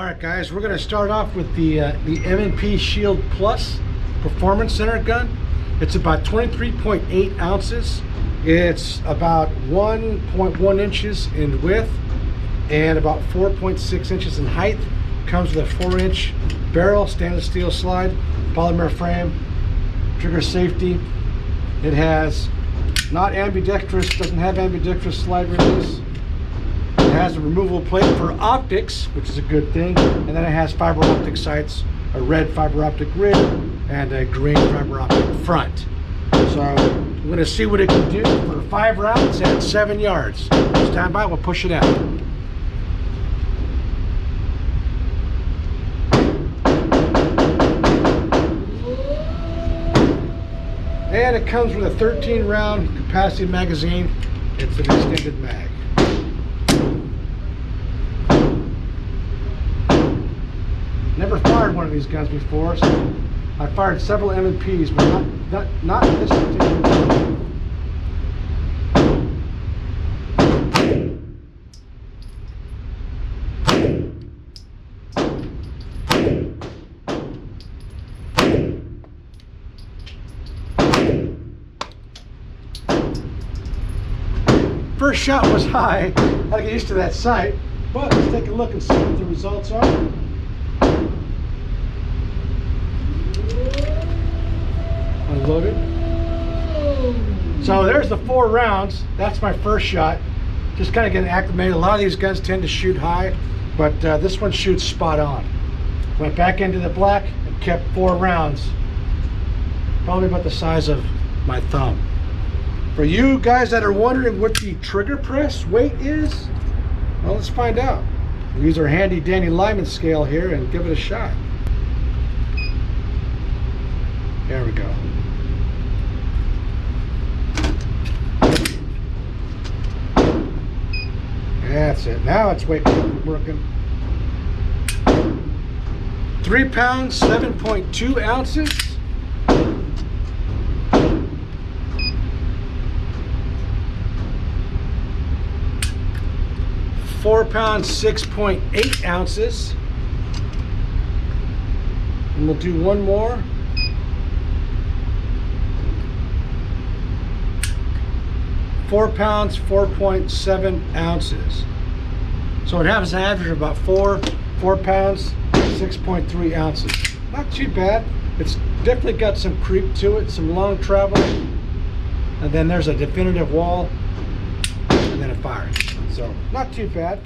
All right, guys, we're going to start off with the M&P Shield Plus Performance Center gun. It's about 23.8 ounces. It's about 1.1 inches in width and about 4.6 inches in height. Comes with a 4-inch barrel, stainless steel slide, polymer frame, trigger safety. It has not ambidextrous, doesn't have ambidextrous slide release. It has a removable plate for optics, which is a good thing, and then it has fiber optic sights, a red fiber optic rear and a green fiber optic front. So we're going to see what it can do for 5 rounds at 7 yards. Stand by, we'll push it out. And it comes with a 13-round capacity magazine. It's an extended mag. Never fired one of these guns before, so I fired several M&Ps, but not this particular one. First shot was high. Had to get used to that sight, but let's take a look and see what the results are. Unload it. So there's the 4 rounds. That's my first shot. Just kind of getting acclimated. A lot of these guns tend to shoot high, but this one shoots spot on. Went back into the black and kept 4 rounds, probably about the size of my thumb. For you guys that are wondering what the trigger press weight is, well, let's find out. We'll use our handy dandy Lyman scale here and give it a shot. There we go. That's it. Now it's weight working. 3 pounds, 7.2 ounces. 4 pounds, 6.8 ounces. And we'll do one more. 4 pounds, 4.7 ounces. So it has an average of about 4 pounds, 6.3 ounces. Not too bad. It's definitely got some creep to it, some long travel. And then there's a definitive wall, and then a firing. So not too bad.